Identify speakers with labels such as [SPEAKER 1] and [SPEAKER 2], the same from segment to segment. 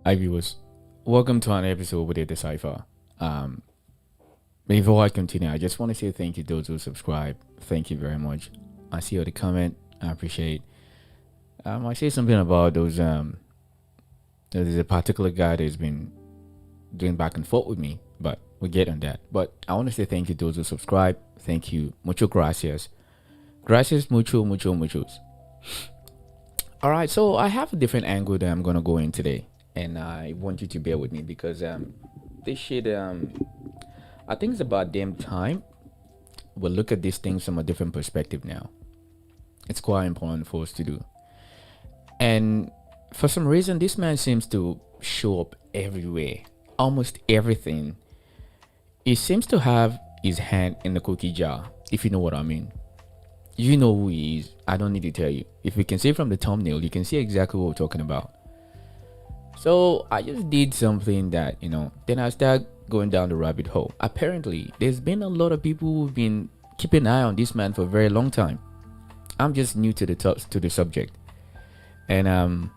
[SPEAKER 1] Hi viewers, welcome to an episode with the Decipher. Before I continue, I just want to say thank you to those who subscribe. Thank you very much. I see all the comment. I appreciate. I say something about those. There's a particular guy that's been doing back and forth with me, but we'll get on that. But I want to say thank you to those who subscribe. Thank you, mucho gracias, gracias muchos. All right, so I have a different angle that I'm gonna go in today. And I want you to bear with me because this shit, I think it's about damn time we'll look at these things from a different perspective now. It's quite important for us to do. And for some reason, this man seems to show up everywhere, almost everything. He seems to have his hand in the cookie jar, if you know what I mean. You know who he is. I don't need to tell you. If you can see from the thumbnail, you can see exactly what we're talking about. So I just did something that, then I start going down the rabbit hole. Apparently, there's been a lot of people who've been keeping an eye on this man for a very long time. I'm just new to the subject. And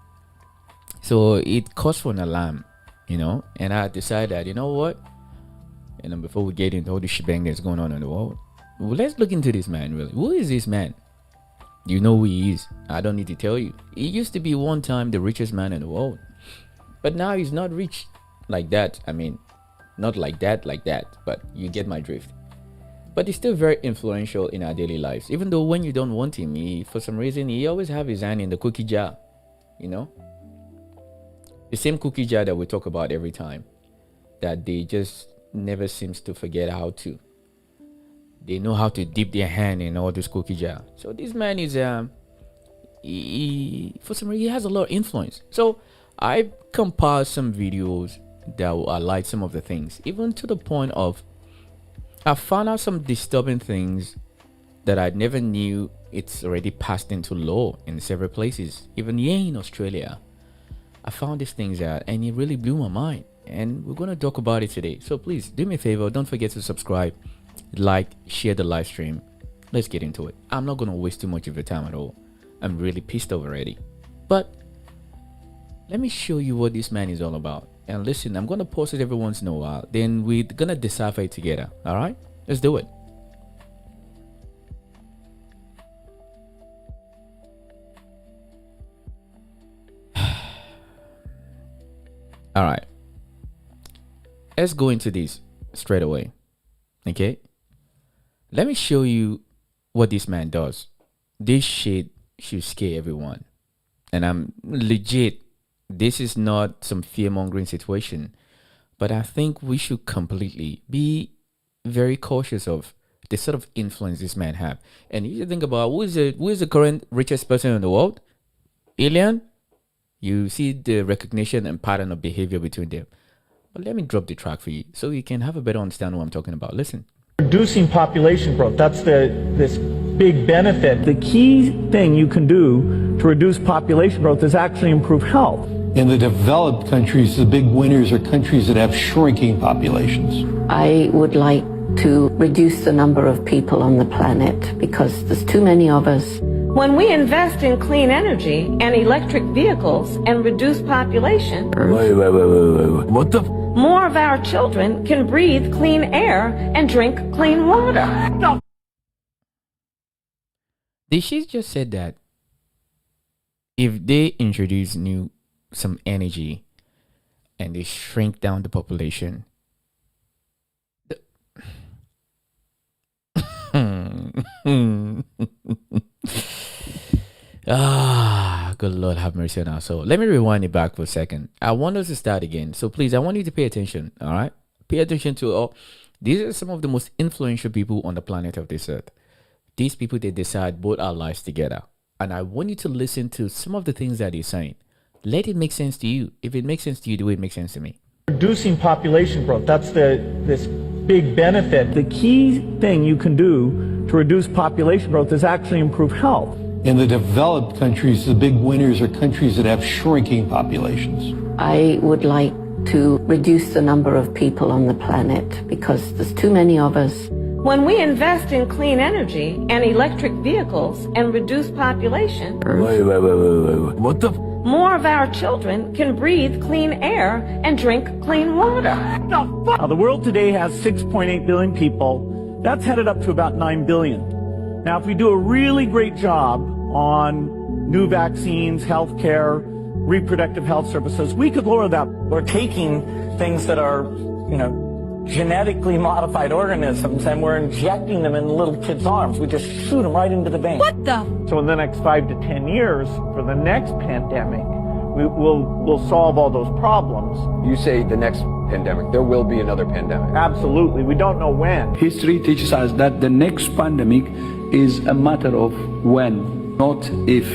[SPEAKER 1] so it caused for an alarm, and I decided that, you know what? Before we get into all the shebang that's going on in the world, well, let's look into this man, really. Who is this man? You know who he is. I don't need to tell you. He used to be one time the richest man in the world. But now he's not rich like that. I mean, not like that, but you get my drift. But he's still very influential in our daily lives. Even though when you don't want him, for some reason, he always have his hand in the cookie jar, The same cookie jar that we talk about every time. That they just never seems to forget how to. They know how to dip their hand in all this cookie jar. So this man is, for some reason, he has a lot of influence. So I compiled some videos that will highlight some of the things, even to the point of I found out some disturbing things that I never knew it's already passed into law in several places. Even here in Australia, I found these things out and it really blew my mind. And we're going to talk about it today. So please do me a favor. Don't forget to subscribe, like, share the live stream. Let's get into it. I'm not going to waste too much of your time at all. I'm really pissed off already. But let me show you what this man is all about. And listen, I'm going to post it every once in a while. Then we're going to decipher it together. All right? Let's do it. All right. Let's go into this straight away. Okay? Let me show you what this man does. This shit should scare everyone. And I'm legit. This is not some fear-mongering situation, but I think we should completely be very cautious of the sort of influence this man have. And if you think about who is the current richest person in the world, Alien, you see the recognition and pattern of behavior between them. But let me drop the track for you so you can have a better understanding what I'm talking about. Listen.
[SPEAKER 2] Reducing population growth, that's this big benefit. The key thing you can do to reduce population growth is actually improve health.
[SPEAKER 3] In the developed countries, the big winners are countries that have shrinking populations.
[SPEAKER 4] I would like to reduce the number of people on the planet because there's too many of us.
[SPEAKER 5] When we invest in clean energy and electric vehicles and reduce population,
[SPEAKER 3] Wait. What the?
[SPEAKER 5] more of our children can breathe clean air and drink clean water. No.
[SPEAKER 1] Did she just said that if they introduce some energy and they shrink down the population, good Lord have mercy on our soul. Let me rewind it back for a second. I want us to start again. So please, I want you to pay attention. All right, pay attention to all. These are some of the most influential people on the planet of this earth. These people, they decide both our lives together. And I want you to listen to some of the things that he's saying. Let it make sense to you. If it makes sense to you, the way it makes sense to me.
[SPEAKER 2] Reducing population growth, that's this big benefit. The key thing you can do to reduce population growth is actually improve health.
[SPEAKER 3] In the developed countries, the big winners are countries that have shrinking populations.
[SPEAKER 4] I would like to reduce the number of people on the planet because there's too many of us.
[SPEAKER 5] When we invest in clean energy and electric vehicles and reduce population,
[SPEAKER 3] Wait. What the?
[SPEAKER 5] more of our children can breathe clean air and drink clean water.
[SPEAKER 2] Now, the world today has 6.8 billion people. That's headed up to about 9 billion. Now, if we do a really great job on new vaccines, healthcare, reproductive health services, we could lower that. We're taking things that are, genetically modified organisms, and we're injecting them in little kids' arms. We just shoot them right into the vein.
[SPEAKER 5] What the?
[SPEAKER 2] So in the next 5 to 10 years, for the next pandemic, we'll solve all those problems.
[SPEAKER 6] You say the next pandemic, there will be another pandemic.
[SPEAKER 2] Absolutely. We don't know when.
[SPEAKER 7] History teaches us that the next pandemic is a matter of when, not if.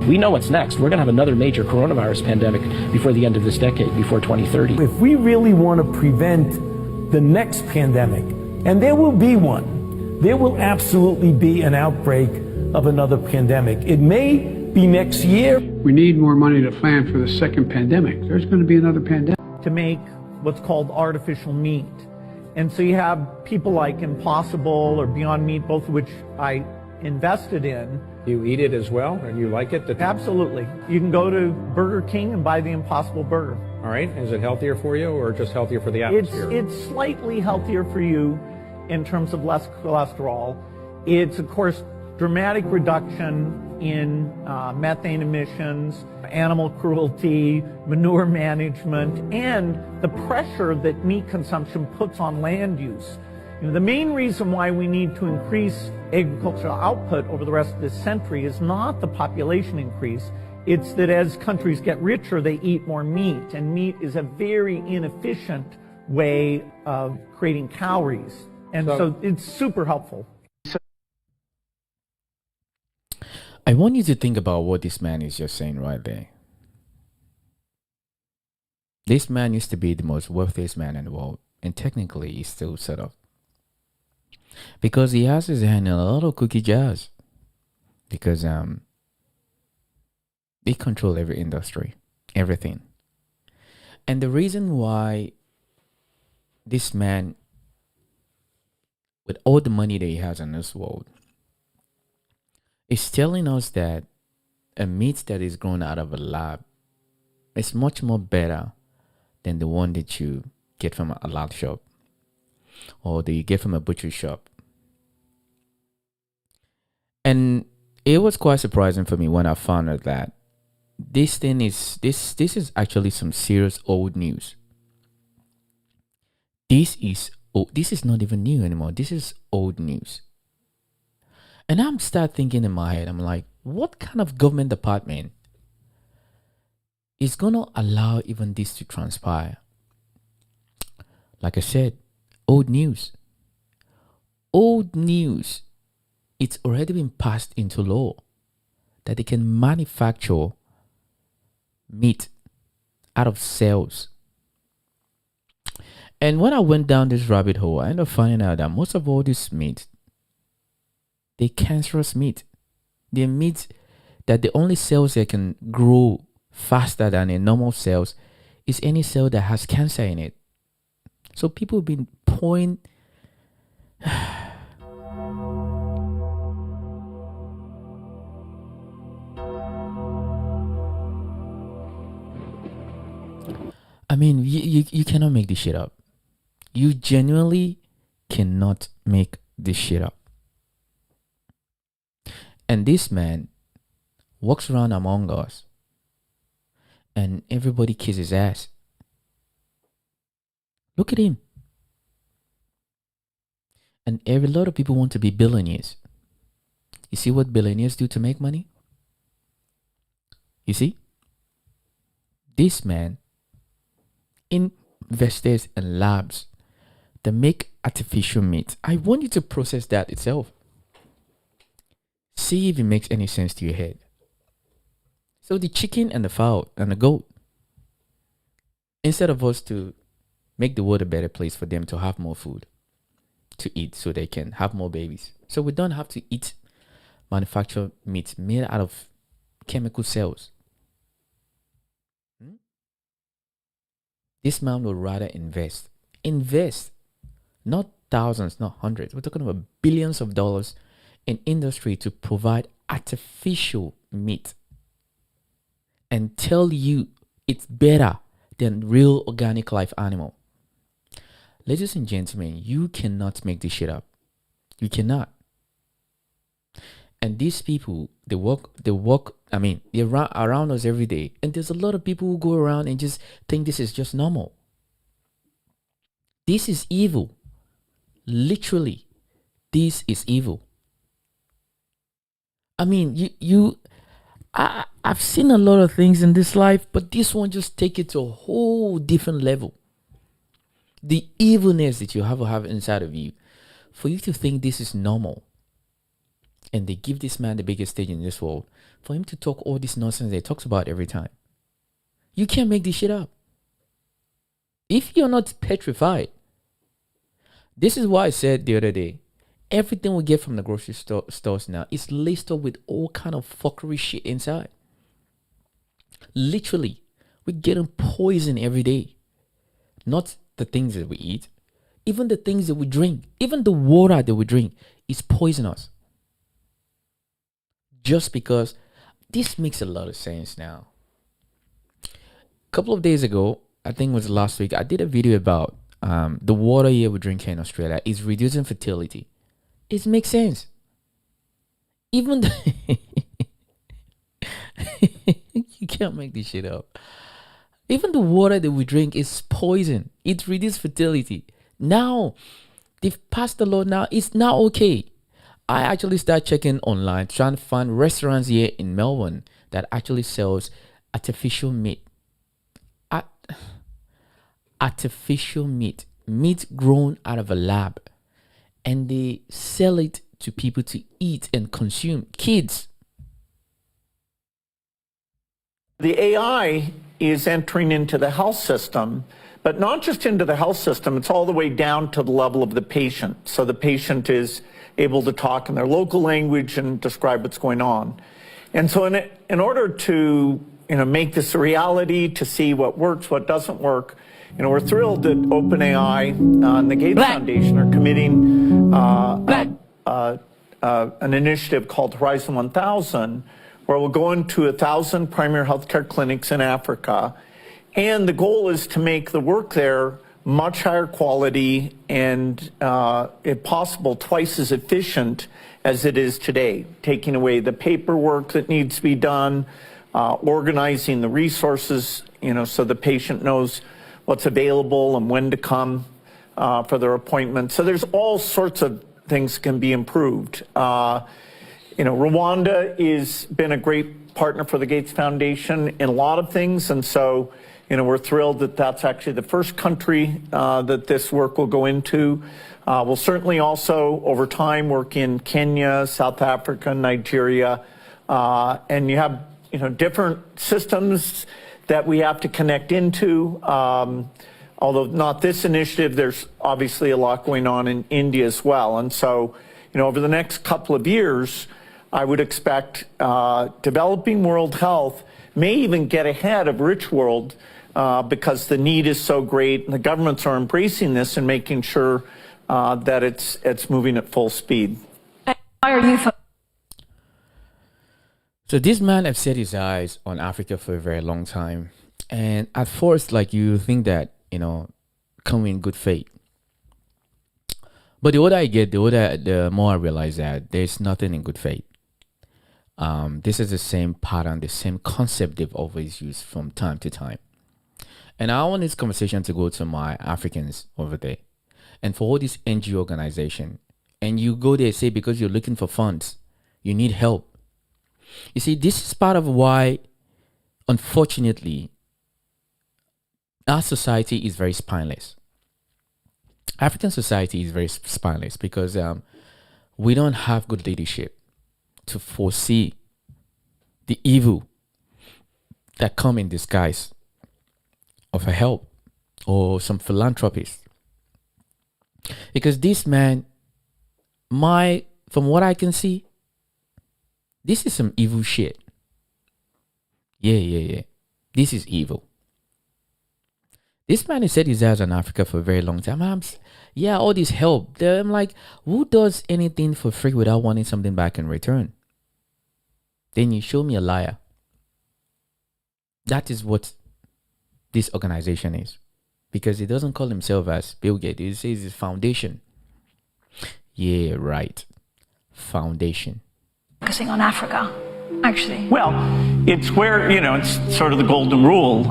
[SPEAKER 8] We know what's next. We're going to have another major coronavirus pandemic before the end of this decade, before 2030.
[SPEAKER 9] If we really want to prevent the next pandemic, and there will be one, there will absolutely be an outbreak of another pandemic. It may be next year.
[SPEAKER 3] We need more money to plan for the second pandemic. There's going to be another pandemic.
[SPEAKER 2] To make what's called artificial meat. And so you have people like Impossible or Beyond Meat, both of which I invested in.
[SPEAKER 10] You eat it as well, and you like it?
[SPEAKER 2] Absolutely. You can go to Burger King and buy the Impossible Burger.
[SPEAKER 10] All right. Is it healthier for you, or just healthier for the atmosphere?
[SPEAKER 2] It's slightly healthier for you in terms of less cholesterol. It's, of course, dramatic reduction in methane emissions, animal cruelty, manure management, and the pressure that meat consumption puts on land use. The main reason why we need to increase agricultural output over the rest of this century is not the population increase. It's that as countries get richer, they eat more meat, and meat is a very inefficient way of creating calories. And so it's super helpful.
[SPEAKER 1] I want you to think about what this man is just saying right there. This man used to be the most wealthiest man in the world, and technically he's still set up. Because he has his hand in a lot of cookie jars. Because they control every industry, everything. And the reason why this man, with all the money that he has in this world, is telling us that a meat that is grown out of a lab is much more better than the one that you get from a lab shop or that you get from a butcher shop. And it was quite surprising for me when I found out that this thing is this is actually some serious old news. This is not even new anymore. This is old news. And I'm start thinking in my head, I'm like, what kind of government department is gonna allow even this to transpire? Like I said, old news. Old news. It's already been passed into law that they can manufacture meat out of cells. And when I went down this rabbit hole, I ended up finding out that most of all this meat, they're cancerous meat. They're meat that the only cells that can grow faster than a normal cells is any cell that has cancer in it. So people have been pouring I mean, you cannot make this shit up. You genuinely cannot make this shit up. And this man walks around among us and everybody kisses his ass. Look at him. And every lot of people want to be billionaires. You see what billionaires do to make money? You see? This man invests in labs that make artificial meat. I want you to process that itself. See if it makes any sense to your head. So the chicken and the fowl and the goat, instead of us to make the world a better place for them to have more food to eat so they can have more babies. So we don't have to eat manufactured meat made out of chemical cells. This man would rather invest, not thousands, not hundreds. We're talking about billions of dollars in industry to provide artificial meat and tell you it's better than real organic life animal. Ladies and gentlemen, you cannot make this shit up. You cannot. And these people, they walk, they're around us every day. And there's a lot of people who go around and just think this is just normal. This is evil. Literally, this is evil. I mean, I've seen a lot of things in this life, but this one just take it to a whole different level. The evilness that you have inside of you, for you to think this is normal. And they give this man the biggest stage in this world for him to talk all this nonsense that he talks about every time. You can't make this shit up. If you're not petrified, this is why I said the other day, everything we get from the grocery stores now is laced up with all kind of fuckery shit inside. Literally, we're getting poison every day. Not the things that we eat, even the things that we drink, even the water that we drink is poisonous. Just because this makes a lot of sense now. A couple of days ago, I think it was last week, I did a video about the water here we drink here in Australia is reducing fertility. It makes sense. Even you can't make this shit up. Even the water that we drink is poison. It reduces fertility. Now, they've passed the law now. It's now okay. I actually started checking online, trying to find restaurants here in Melbourne that actually sells artificial meat. Artificial meat. Meat grown out of a lab. And they sell it to people to eat and consume. Kids.
[SPEAKER 2] The AI is entering into the health system, but not just into the health system, it's all the way down to the level of the patient. So the patient is able to talk in their local language and describe what's going on. And so in order to make this a reality, to see what works, what doesn't work, we're thrilled that OpenAI and the Gates Foundation are committing an initiative called Horizon 1000, where we'll go into 1,000 primary healthcare clinics in Africa. And the goal is to make the work there much higher quality and, if possible, twice as efficient as it is today, taking away the paperwork that needs to be done, organizing the resources, so the patient knows what's available and when to come for their appointment. So there's all sorts of things can be improved. Rwanda has been a great partner for the Gates Foundation in a lot of things, and so we're thrilled that that's actually the first country that this work will go into. We'll certainly also, over time, work in Kenya, South Africa, Nigeria, and you have different systems that we have to connect into. Although not this initiative, there's obviously a lot going on in India as well. And so, over the next couple of years, I would expect developing world health may even get ahead of rich world because the need is so great, and the governments are embracing this and making sure that it's moving at full speed.
[SPEAKER 5] Why are you?
[SPEAKER 1] So this man have set his eyes on Africa for a very long time, and at first, you think that come in good faith. But the older I get, the more I realize that there's nothing in good faith. This is the same pattern, the same concept they've always used from time to time. And I want this conversation to go to my Africans over there. And for all this NGO organization, and you go there, say, because you're looking for funds, you need help. You see, this is part of why, unfortunately, our society is very spineless. African society is very spineless because we don't have good leadership to foresee the evil that come in disguise of a help or some philanthropist. Because this man, from what I can see, this is some evil shit. Yeah. This is evil. This man has set his eyes on Africa for a very long time. All this help. I'm like, who does anything for free without wanting something back in return? Then you show me a liar. That is what this organization is. Because he doesn't call himself as Bill Gates. He says it's foundation. Yeah, right. Foundation.
[SPEAKER 11] Focusing on Africa, actually.
[SPEAKER 2] Well, it's where, it's sort of the golden rule,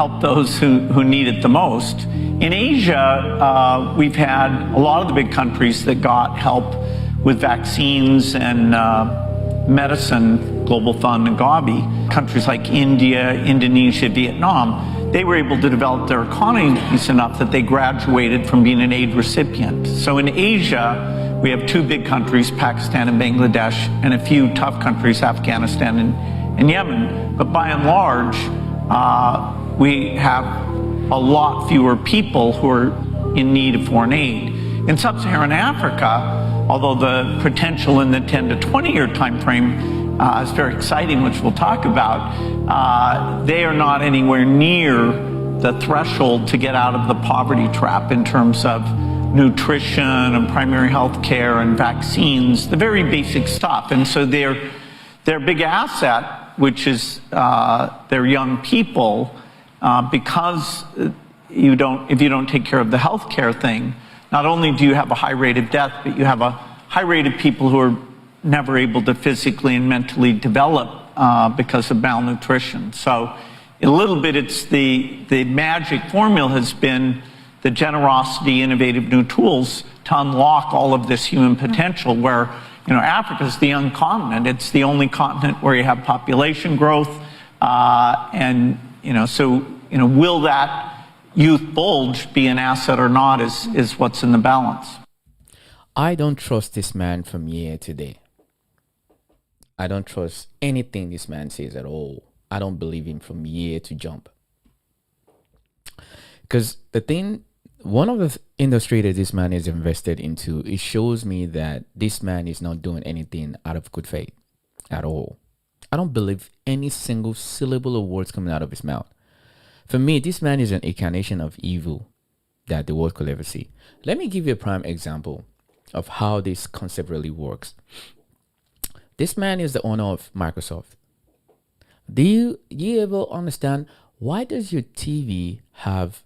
[SPEAKER 2] help those who need it the most. In Asia, we've had a lot of the big countries that got help with vaccines and medicine, Global Fund and Gavi. Countries like India, Indonesia, Vietnam, they were able to develop their economies enough that they graduated from being an aid recipient. So in Asia, we have two big countries, Pakistan and Bangladesh, and a few tough countries, Afghanistan and Yemen. But by and large, we have a lot fewer people who are in need of foreign aid. In sub-Saharan Africa, although the potential in the 10 to 20 year time frame is very exciting, which we'll talk about, they are not anywhere near the threshold to get out of the poverty trap in terms of nutrition and primary health care and vaccines, the very basic stuff. And so their big asset, which is their young people, because if you don't take care of the health care thing, not only do you have a high rate of death, but you have a high rate of people who are never able to physically and mentally develop because of malnutrition. So a little bit, it's the magic formula has been the generosity, innovative new tools to unlock all of this human potential where, Africa is the young continent. It's the only continent where you have population growth. Will that youth bulge be an asset or not is what's in the balance.
[SPEAKER 1] I don't trust this man from year to day. I don't trust anything this man says at all. I don't believe him from year to jump. Because one of the industry that this man is invested into, it shows me that this man is not doing anything out of good faith at all. I don't believe any single syllable of words coming out of his mouth. For me, this man is an incarnation of evil that the world could ever see. Let me give you a prime example of how this concept really works. This man is the owner of Microsoft. Do you ever understand why does your TV have,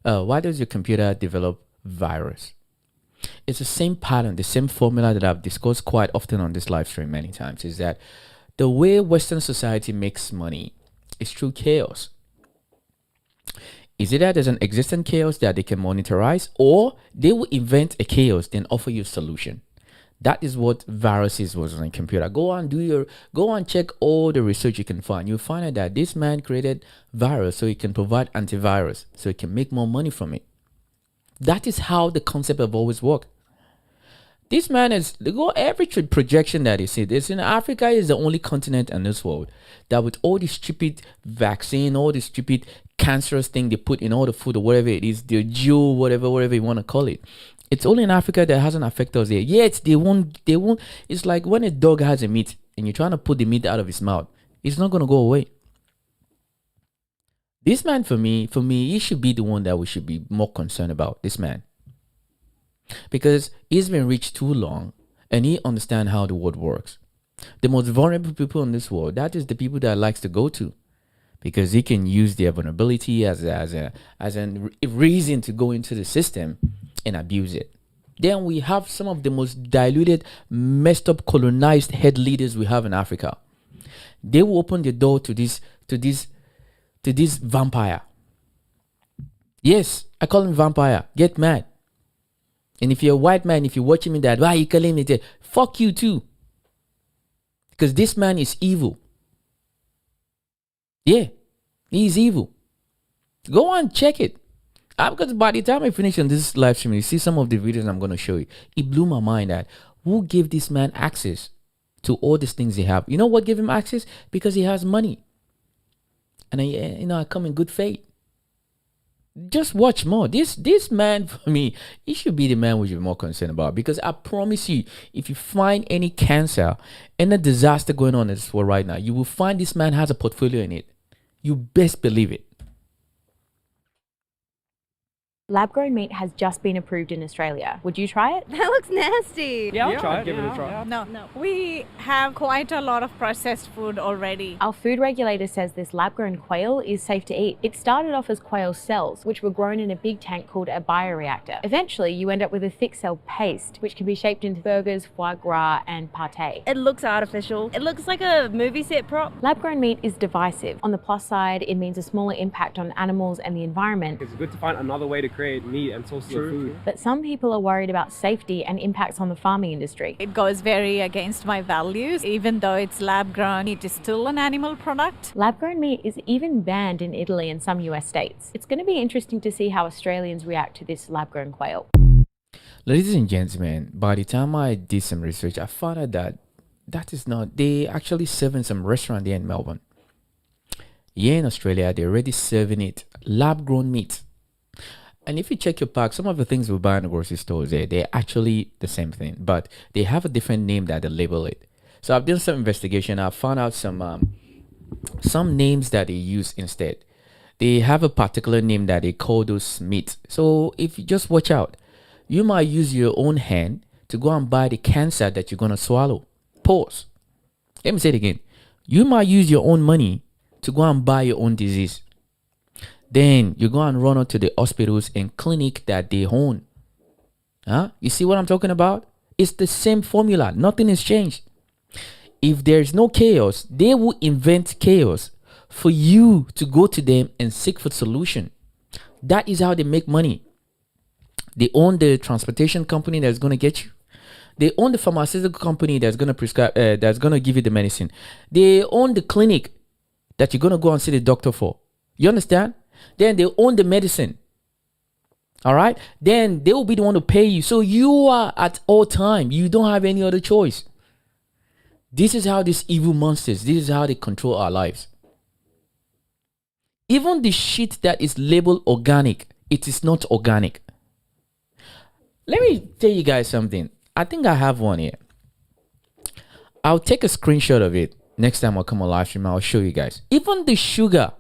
[SPEAKER 1] why does your computer develop virus? It's the same pattern, the same formula that I've discussed quite often on this live stream many times, is that the way Western society makes money is through chaos. Is it that there's an existing chaos that they can monitorize, or they will invent a chaos then offer you a solution? That is what viruses was on a computer. Go and check all the research you can find. You'll find out that this man created virus so he can provide antivirus, so he can make more money from it. That is how the concept have always worked. This man is every projection that he see. This in Africa is the only continent in this world that with all this stupid vaccine, all this stupid cancerous thing they put in all the food or whatever it is, the Jew, whatever you want to call it. It's only in Africa that hasn't affected us here. Yet they won't. It's like when a dog has a meat and you're trying to put the meat out of his mouth, it's not going to go away. This man, for me, he should be the one that we should be more concerned about, this man. Because he's been rich too long and he understands how the world works. The most vulnerable people in this world, that is the people that likes to go to. Because he can use their vulnerability as a reason to go into the system and abuse it. Then we have some of the most diluted, messed up, colonized head leaders we have in Africa. They will open the door to this vampire. Yes, I call him vampire. Get mad. And if you're a white man, if you're watching me that, why you calling me that? Fuck you too. Because this man is evil. Yeah, he's evil. Go and check it. Because by the time I finish on this live stream, you see some of the videos I'm going to show you. It blew my mind that who gave this man access to all these things he have? You know what gave him access? Because he has money. And I come in good faith. Just watch more. This man, for me, he should be the man we should be more concerned about. Because I promise you, if you find any cancer, any disaster going on in this world right now, you will find this man has a portfolio in it. You best believe it.
[SPEAKER 12] Lab-grown meat has just been approved in Australia. Would you try it?
[SPEAKER 13] That looks nasty.
[SPEAKER 10] Yeah, I'll try it. Give it a try.
[SPEAKER 11] No. We have quite a lot of processed food already.
[SPEAKER 12] Our food regulator says this lab-grown quail is safe to eat. It started off as quail cells, which were grown in a big tank called a bioreactor. Eventually, you end up with a thick cell paste, which can be shaped into burgers, foie gras, and pâté.
[SPEAKER 13] It looks artificial. It looks like a movie set prop.
[SPEAKER 12] Lab-grown meat is divisive. On the plus side, it means a smaller impact on animals and the environment.
[SPEAKER 10] It's good to find another way to create meat and sources of food.
[SPEAKER 12] But some people are worried about safety and impacts on the farming industry.
[SPEAKER 11] It goes very against my values. Even though it's lab grown, it is still an animal product.
[SPEAKER 12] Lab-grown meat is even banned in Italy and some US states. It's going to be interesting to see how Australians react to this lab-grown quail.
[SPEAKER 1] Ladies and gentlemen, by the time I did some research, I found out that is not. They actually serving some restaurant there in Melbourne. Here in Australia, they're already serving it lab-grown meat. And if you check your pack, some of the things we buy in the grocery stores, they're actually the same thing, but they have a different name that they label it. So I've done some investigation. I found out some names that they use instead. They have a particular name that they call those meat. So if you just watch out, you might use your own hand to go and buy the cancer that you're going to swallow. Pause. Let me say it again. You might use your own money to go and buy your own disease. Then you go and run out to the hospitals and clinic that they own. You see what I'm talking about? It's the same formula. Nothing has changed. If there's no chaos, they will invent chaos for you to go to them and seek for solution. That is how they make money. They own the transportation company that's going to get you. They own the pharmaceutical company that's going to prescribe, that's going to give you the medicine. They own the clinic that you're going to go and see the doctor for. You understand? Then they own the medicine. All right? Then they will be the one to pay you. So you are at all time. You don't have any other choice. This is how these evil monsters, this is how they control our lives. Even the shit that is labeled organic, it is not organic. Let me tell you guys something. I think I have one here. I'll take a screenshot of it. Next time I'll come on live stream, I'll show you guys. Even the sugar.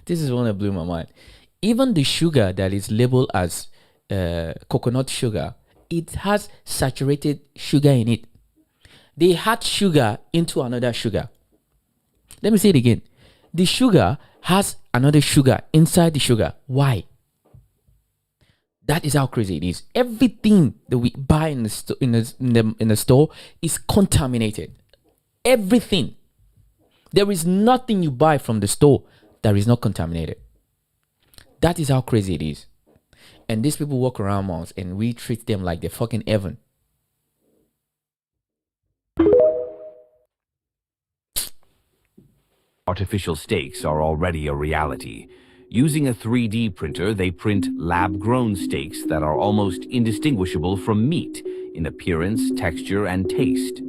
[SPEAKER 1] This is one that blew my mind. Even the sugar that is labeled as coconut sugar, it has saturated sugar in it. They add sugar into another sugar. Let me say it again. The sugar has another sugar inside the sugar. Why? That is how crazy it is. Everything that we buy in the store is contaminated. Everything. There is nothing you buy from the store that is not contaminated. That is how crazy it is. And these people walk around us and we treat them like they're fucking heaven.
[SPEAKER 14] Artificial steaks are already a reality. Using a 3D printer, they print lab-grown steaks that are almost indistinguishable from meat in appearance, texture, and taste.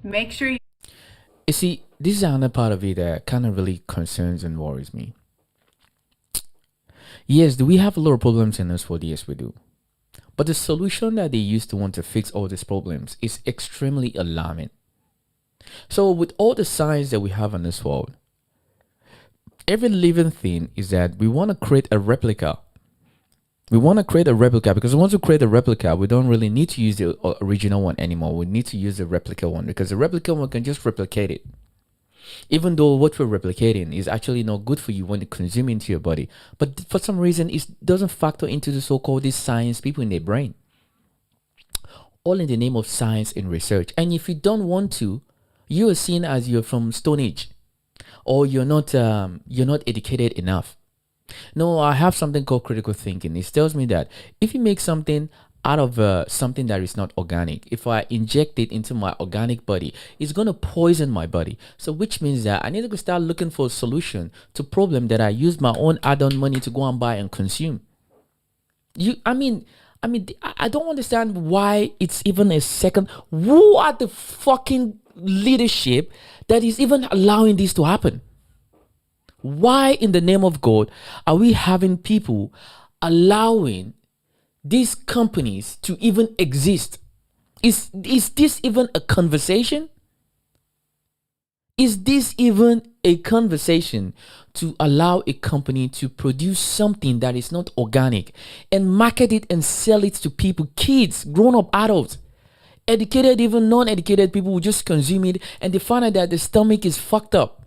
[SPEAKER 11] Make sure you
[SPEAKER 1] see, this is another part of it that kind of really concerns and worries me. Yes, do we have a lot of problems in this world? Yes, we do. But the solution that they use to want to fix all these problems is extremely alarming. So with all the science that we have in this world, every living thing is that we want to create a replica. We want to create a replica because once we create a replica, we don't really need to use the original one anymore. We need to use the replica one because the replica one can just replicate it. Even though what we're replicating is actually not good for you when you consume into your body. But for some reason, it doesn't factor into the so-called these science people in their brain. All in the name of science and research. And if you don't want to, you are seen as you're from Stone Age. Or you're not educated enough. No, I have something called critical thinking. It tells me that if you make something out of something that is not organic, if I inject it into my organic body, it's going to poison my body. So which means that I need to start looking for a solution to problem that I use my own add-on money to go and buy and consume. I don't understand why it's even a second. Who are the fucking leadership that is even allowing this to happen? Why in the name of God are we having people allowing these companies to even exist? Is this even a conversation? Is this even a conversation to allow a company to produce something that is not organic and market it and sell it to people, kids, grown-up adults, educated, even non-educated people will just consume it and they find out that the stomach is fucked up?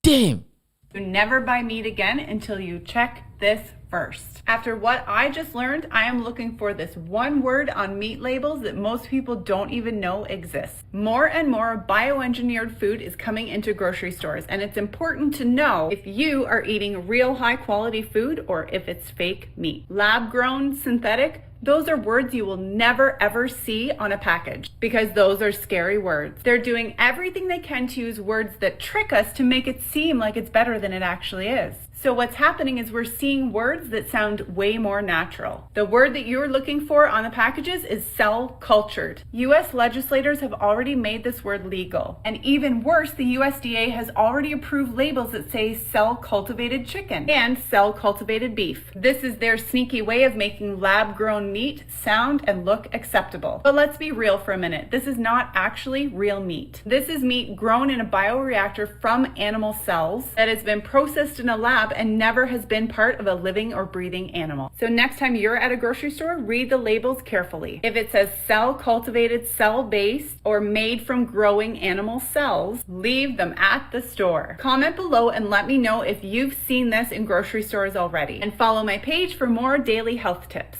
[SPEAKER 1] Damn.
[SPEAKER 15] You never buy meat again until you check this first. After what I just learned, I am looking for this one word on meat labels that most people don't even know exists. More and more bioengineered food is coming into grocery stores, and it's important to know if you are eating real high quality food or if it's fake meat. Lab grown, synthetic, those are words you will never ever see on a package because those are scary words. They're doing everything they can to use words that trick us to make it seem like it's better than it actually is. So what's happening is we're seeing words that sound way more natural. The word that you're looking for on the packages is cell cultured. US legislators have already made this word legal. And even worse, the USDA has already approved labels that say cell cultivated chicken and cell cultivated beef. This is their sneaky way of making lab grown meat sound and look acceptable. But let's be real for a minute. This is not actually real meat. This is meat grown in a bioreactor from animal cells that has been processed in a lab and never has been part of a living or breathing animal. So next time you're at a grocery store, read the labels carefully. If it says cell cultivated, cell based, or made from growing animal cells, leave them at the store. Comment below and let me know if you've seen this in grocery stores already. And follow my page for more daily health tips.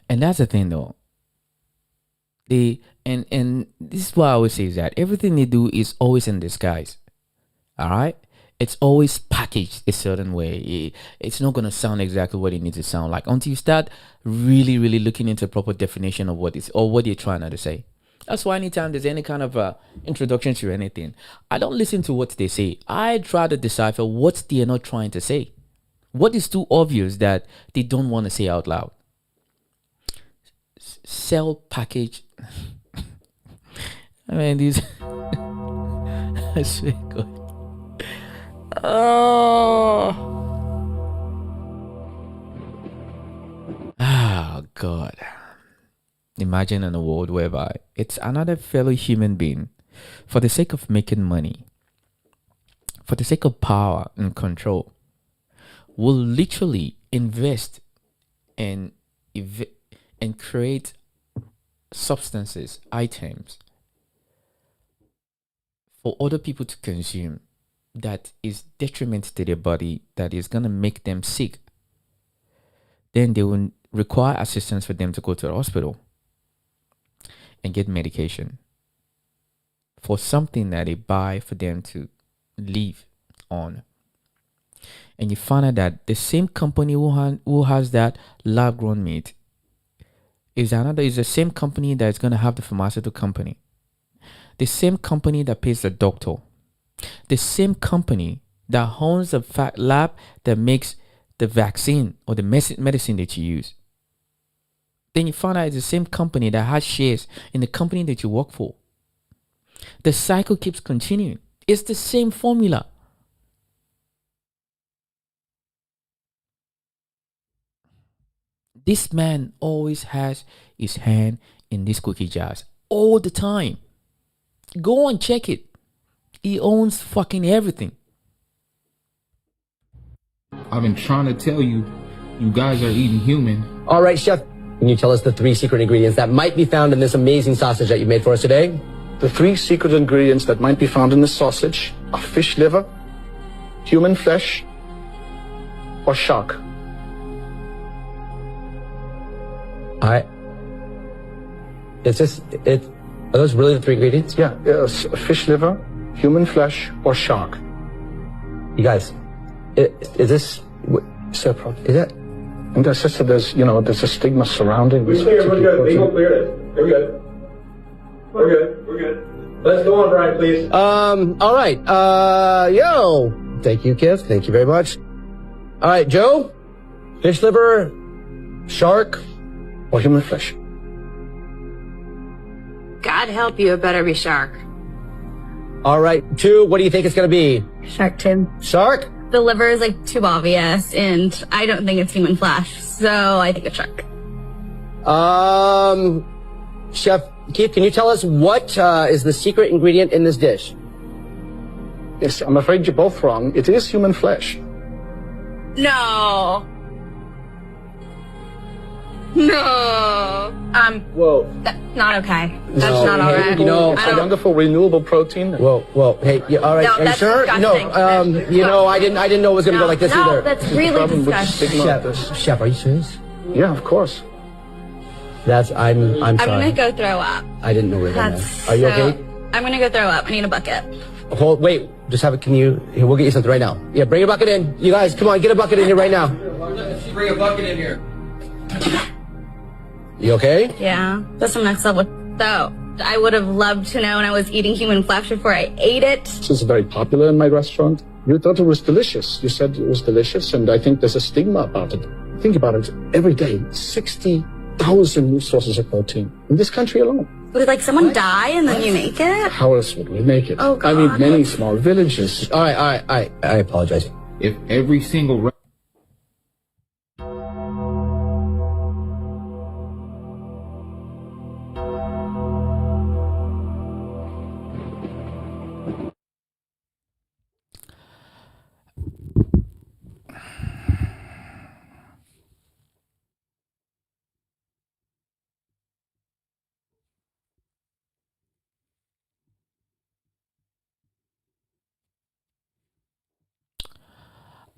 [SPEAKER 1] And that's the thing though. And this is what I always say is that everything they do is always in disguise. All right? It's always packaged a certain way. It's not going to sound exactly what it needs to sound like until you start really, really looking into the proper definition of what it's or what you're trying to say. That's why anytime there's any kind of introduction to anything, I don't listen to what they say. I try to decipher what they're not trying to say. What is too obvious that they don't want to say out loud? Cell package. I mean, these. I swear to God. Oh God. Imagine in a world whereby it's another fellow human being, for the sake of making money, for the sake of power and control, will literally invest and create substances, items for other people to consume that is detriment to their body, that is going to make them sick. Then they will require assistance for them to go to the hospital and get medication for something that they buy for them to live on. And you find out that the same company who has that lab grown meat is the same company that is going to have the pharmaceutical company, the same company that pays the doctor, the same company that owns the lab that makes the vaccine or the medicine that you use. Then you find out it's the same company that has shares in the company that you work for. The cycle keeps continuing. It's the same formula. This man always has his hand in these cookie jars all the time. Go and check it. He owns fucking everything.
[SPEAKER 16] I've been trying to tell you, you guys are eating human.
[SPEAKER 17] All right, Chef, can you tell us the 3 secret ingredients that might be found in this amazing sausage that you made for us today?
[SPEAKER 18] The 3 secret ingredients that might be found in this sausage are fish liver, human flesh, or shark.
[SPEAKER 17] Are those really the 3 ingredients?
[SPEAKER 18] Yeah, yes, fish liver, human flesh, or shark.
[SPEAKER 17] You guys, is this so? Is that?
[SPEAKER 18] I think that's just that there's a stigma surrounding this.
[SPEAKER 19] We're good. Legal cleared it. We're good. We're good. We're good. Let's go on, Brian, please.
[SPEAKER 17] All right. Thank you, Kev. Thank you very much. All right, Joe. Fish liver, shark, or human flesh?
[SPEAKER 20] God help you, it better be shark.
[SPEAKER 17] All right, 2, what do you think it's gonna be?
[SPEAKER 20] Shark too.
[SPEAKER 17] Shark?
[SPEAKER 20] The liver is like too obvious, and I don't think it's human flesh, so I think it's shark.
[SPEAKER 17] Chef Keith, can you tell us what is the secret ingredient in this dish?
[SPEAKER 18] Yes, I'm afraid you're both wrong. It is human flesh.
[SPEAKER 20] No. No.
[SPEAKER 17] Whoa.
[SPEAKER 20] That's not okay. That's
[SPEAKER 17] No,
[SPEAKER 20] not all
[SPEAKER 17] hey,
[SPEAKER 20] right.
[SPEAKER 17] you know,
[SPEAKER 18] It's a wonderful renewable protein.
[SPEAKER 17] Whoa, hey, all right,
[SPEAKER 20] No,
[SPEAKER 17] are you
[SPEAKER 20] that's
[SPEAKER 17] sure?
[SPEAKER 20] disgusting.
[SPEAKER 17] No, you know, I didn't know it was gonna go like this
[SPEAKER 20] no,
[SPEAKER 17] either.
[SPEAKER 20] that's really disgusting.
[SPEAKER 17] Chef, are you serious?
[SPEAKER 18] Yeah, of course.
[SPEAKER 17] I'm
[SPEAKER 20] I'm
[SPEAKER 17] sorry.
[SPEAKER 20] gonna go throw up.
[SPEAKER 17] I didn't know we were gonna.
[SPEAKER 20] That's
[SPEAKER 17] Are you
[SPEAKER 20] so-
[SPEAKER 17] okay?
[SPEAKER 20] I'm gonna go throw up. I need a bucket.
[SPEAKER 17] Wait, just have it, here, we'll get you something right now. Yeah, bring a bucket in. You guys, come on, get a bucket in here right now.
[SPEAKER 6] Bring a bucket in here.
[SPEAKER 17] You okay?
[SPEAKER 20] Yeah, that's some next level. So, I would have loved to know when I was eating human flesh before I ate it.
[SPEAKER 18] This is very popular in my restaurant. You thought it was delicious. You said it was delicious, and I think there's a stigma about it. Think about it. Every day, 60,000 new sources of protein in this country alone.
[SPEAKER 20] Would like someone die and then you make it?
[SPEAKER 18] How else would we make it?
[SPEAKER 20] Oh,
[SPEAKER 18] I mean,
[SPEAKER 20] God.
[SPEAKER 18] many small villages.
[SPEAKER 17] All right. I apologize.
[SPEAKER 16] If every single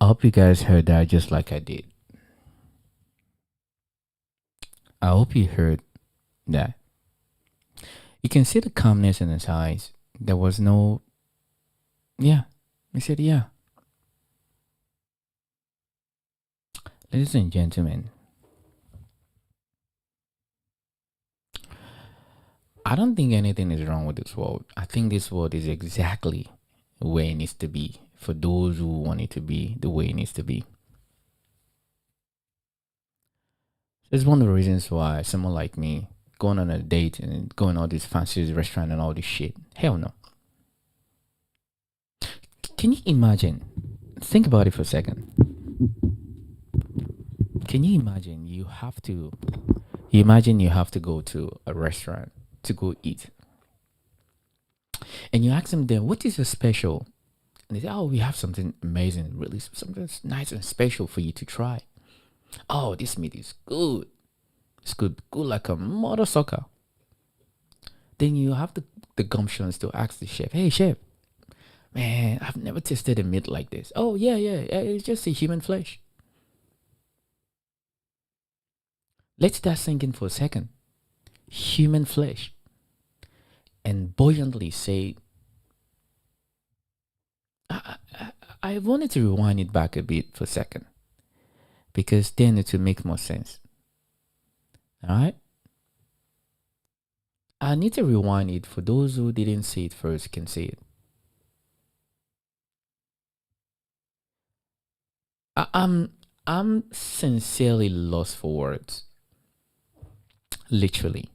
[SPEAKER 1] I hope you guys heard that just like I did. I hope you heard that. You can see the calmness in his eyes. There was no... Yeah. He said, yeah. Ladies and gentlemen, I don't think anything is wrong with this world. I think this world is exactly where it needs to be for those who want it to be the way it needs to be. It's one of the reasons why someone like me going on a date and going all these fancy restaurant and all this shit. Hell no. Can you imagine? Think about it for a second. Can you imagine you have to go to a restaurant to go eat, and you ask them there, what is your special? And they say, oh, we have something amazing, really something nice and special for you to try. Oh, this meat is good. It's good like a mother sucker. Then you have the gumptions to ask the chef, hey chef, man, I've never tasted a meat like this. Oh yeah, it's just a human flesh. Let that sink in for a second. Human flesh. And buoyantly say, I wanted to rewind it back a bit for a second, because then it will make more sense. Alright? I need to rewind it for those who didn't see it first can see it. I'm sincerely lost for words. Literally.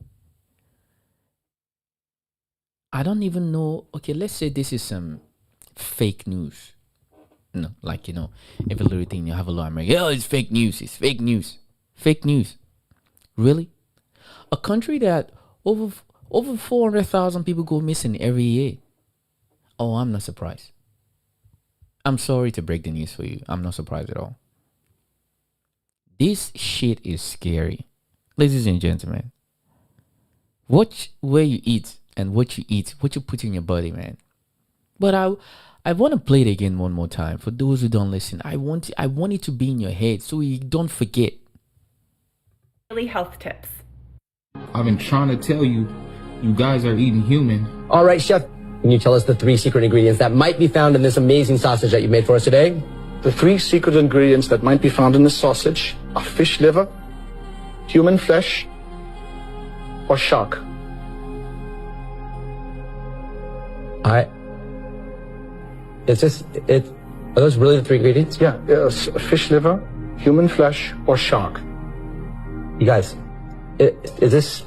[SPEAKER 1] I don't even know. Okay, let's say this is some fake news. No, like, every little thing you have a lot of American. Oh, it's fake news. It's fake news. Fake news. Really? A country that over 400,000 people go missing every year. Oh, I'm not surprised. I'm sorry to break the news for you. I'm not surprised at all. This shit is scary. Ladies and gentlemen, watch where you eat and what you eat, what you put in your body, man. But I want to play it again one more time. For those who don't listen, I want it to be in your head so you don't forget.
[SPEAKER 15] Daily health tips.
[SPEAKER 16] I've been trying to tell you, you guys are eating human.
[SPEAKER 17] All right, chef, can you tell us the 3 secret ingredients that might be found in this amazing sausage that you made for us today?
[SPEAKER 18] The 3 secret ingredients that might be found in the sausage are fish liver, human flesh, or shark.
[SPEAKER 17] Are those really the 3 ingredients?
[SPEAKER 18] Yeah, fish liver, human flesh, or shark.
[SPEAKER 17] You guys, is this...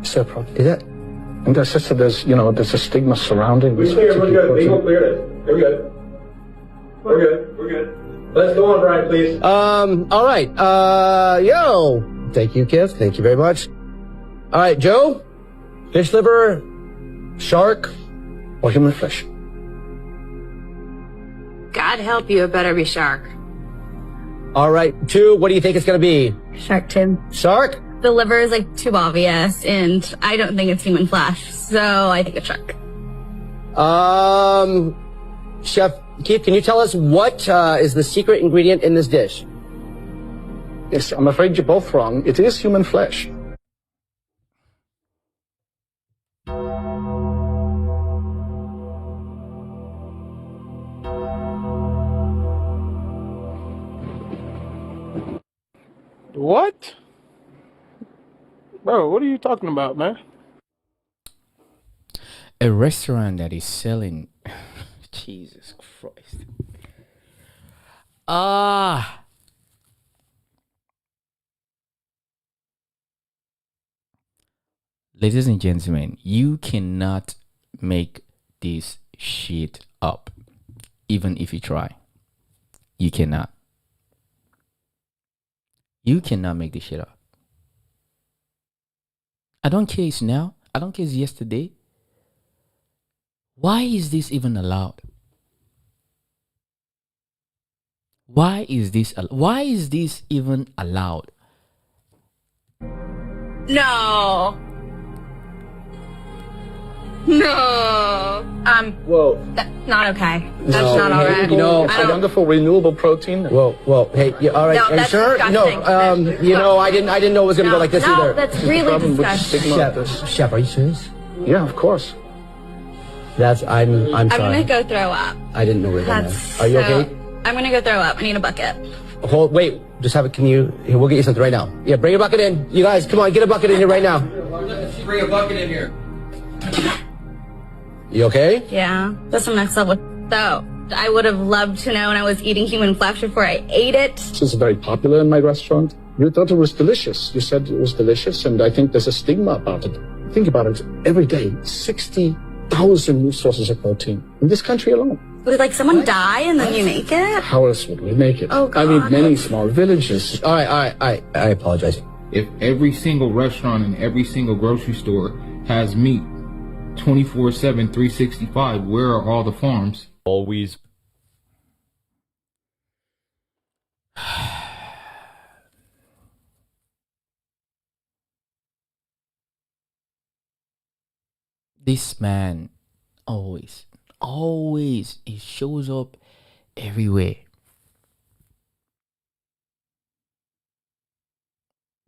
[SPEAKER 18] Separate.
[SPEAKER 17] Is that...
[SPEAKER 18] And there's just there's a stigma surrounding this.
[SPEAKER 19] We're good. Legal cleared it. We're good. We're good. We're good. Let's go on, Brian, please.
[SPEAKER 17] All right. Yo. Thank you, Kev. Thank you very much. All right, Joe. Fish liver, shark, or human flesh?
[SPEAKER 20] God help you, it better be shark.
[SPEAKER 17] All right, 2. What do you think it's going to be?
[SPEAKER 20] Shark, Tim.
[SPEAKER 17] Shark?
[SPEAKER 20] The liver is like too obvious, and I don't think it's human flesh, so I think it's shark.
[SPEAKER 17] Chef Keith, can you tell us what is the secret ingredient in this dish?
[SPEAKER 18] Yes, I'm afraid you're both wrong. It is human flesh.
[SPEAKER 21] What? Bro, what are you talking about, man?
[SPEAKER 1] A restaurant that is selling Jesus Christ. Ladies and gentlemen, you cannot make this shit up. Even if you try. You cannot. You cannot make this shit up. I don't care it's now. I don't care it's yesterday. Why is this even allowed? Why is this even allowed?
[SPEAKER 20] No.
[SPEAKER 17] Whoa.
[SPEAKER 20] That's not okay. That's
[SPEAKER 18] No,
[SPEAKER 20] not all
[SPEAKER 18] hey,
[SPEAKER 20] right.
[SPEAKER 18] It's a wonderful renewable protein.
[SPEAKER 17] Whoa, hey, all right,
[SPEAKER 20] No,
[SPEAKER 17] are you
[SPEAKER 20] that's
[SPEAKER 17] sure?
[SPEAKER 20] disgusting.
[SPEAKER 17] No, I didn't know it was gonna go like this
[SPEAKER 20] No,
[SPEAKER 17] either.
[SPEAKER 20] that's really disgusting.
[SPEAKER 17] Chef, are you serious?
[SPEAKER 18] Yeah, of course.
[SPEAKER 17] I'm
[SPEAKER 20] I'm
[SPEAKER 17] sorry.
[SPEAKER 20] gonna go throw up.
[SPEAKER 17] I didn't know we were going
[SPEAKER 20] That's
[SPEAKER 17] there. Are you
[SPEAKER 20] so-
[SPEAKER 17] okay?
[SPEAKER 20] I'm gonna go throw up. I need a bucket.
[SPEAKER 17] Wait, just have it. Here, we'll get you something right now. Yeah, bring a bucket in. You guys, come on, get a bucket in here right now.
[SPEAKER 6] Bring a bucket in here.
[SPEAKER 17] You okay?
[SPEAKER 20] Yeah, that's what next level. So, I would have loved to know when I was eating human flesh before I ate it.
[SPEAKER 18] This is very popular in my restaurant. You thought it was delicious. You said it was delicious, and I think there's a stigma about it. Think about it. Every day, 60,000 new sources of protein in this country alone.
[SPEAKER 20] Would like someone die and then you make it?
[SPEAKER 18] How else would we make it?
[SPEAKER 20] Oh,
[SPEAKER 18] I mean,
[SPEAKER 20] God.
[SPEAKER 18] many small villages.
[SPEAKER 17] All right. I apologize.
[SPEAKER 16] If every single restaurant and every single grocery store has meat 24/7, 365, where are all the farms?
[SPEAKER 22] Always.
[SPEAKER 1] This man always, he shows up everywhere.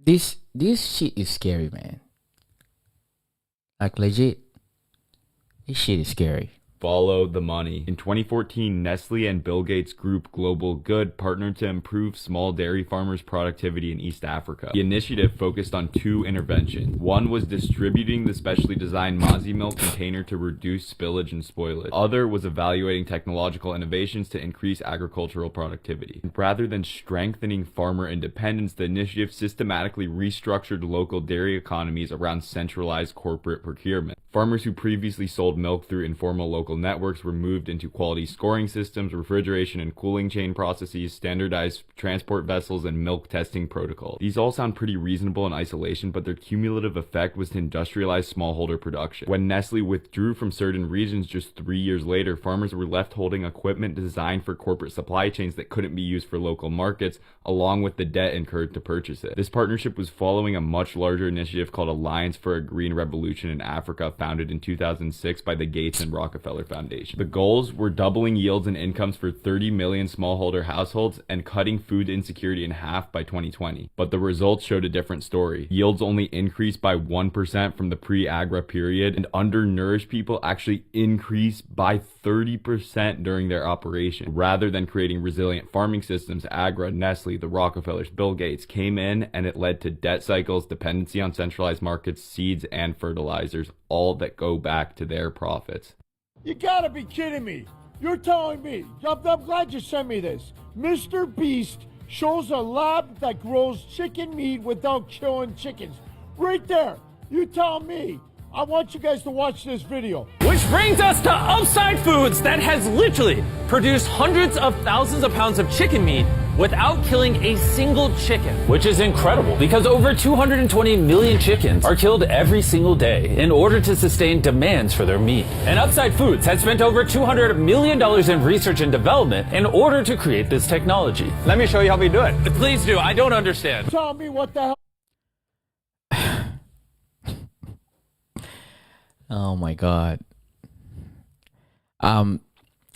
[SPEAKER 1] This shit is scary, man. Like legit. This shit is scary.
[SPEAKER 22] Follow the money. In 2014, Nestle and Bill Gates Group Global Good partnered to improve small dairy farmers' productivity in East Africa. The initiative focused on 2 interventions. One was distributing the specially designed Mazi milk container to reduce spillage and spoilage. Other was evaluating technological innovations to increase agricultural productivity. Rather than strengthening farmer independence, the initiative systematically restructured local dairy economies around centralized corporate procurement. Farmers who previously sold milk through informal local networks were moved into quality scoring systems, refrigeration and cooling chain processes, standardized transport vessels, and milk testing protocols. These all sound pretty reasonable in isolation, but their cumulative effect was to industrialize smallholder production. When Nestle withdrew from certain regions just 3 years later, farmers were left holding equipment designed for corporate supply chains that couldn't be used for local markets, along with the debt incurred to purchase it. This partnership was following a much larger initiative called Alliance for a Green Revolution in Africa, founded in 2006 by the Gates and Rockefeller Foundation. The goals were doubling yields and incomes for 30 million smallholder households and cutting food insecurity in half by 2020. But the results showed a different story. Yields only increased by 1% from the pre-Agra period, and undernourished people actually increased by 30% during their operation. Rather than creating resilient farming systems, Agra, Nestle, the Rockefellers, Bill Gates came in, and it led to debt cycles, dependency on centralized markets, seeds, and fertilizers, all that go back to their profits.
[SPEAKER 23] You gotta be kidding me. You're telling me. I'm glad you sent me this. Mr. Beast shows a lab that grows chicken meat without killing chickens. Right there. You tell me. I want you guys to watch this video.
[SPEAKER 4] Which brings us to Upside Foods that has literally produced hundreds of thousands of pounds of chicken meat without killing a single chicken, which is incredible because over 220 million chickens are killed every single day in order to sustain demands for their meat. And Upside Foods has spent over $200 million in research and development in order to create this technology. Let me show you how we do it. Please do. I don't understand.
[SPEAKER 23] Tell me what the hell.
[SPEAKER 1] Oh my God.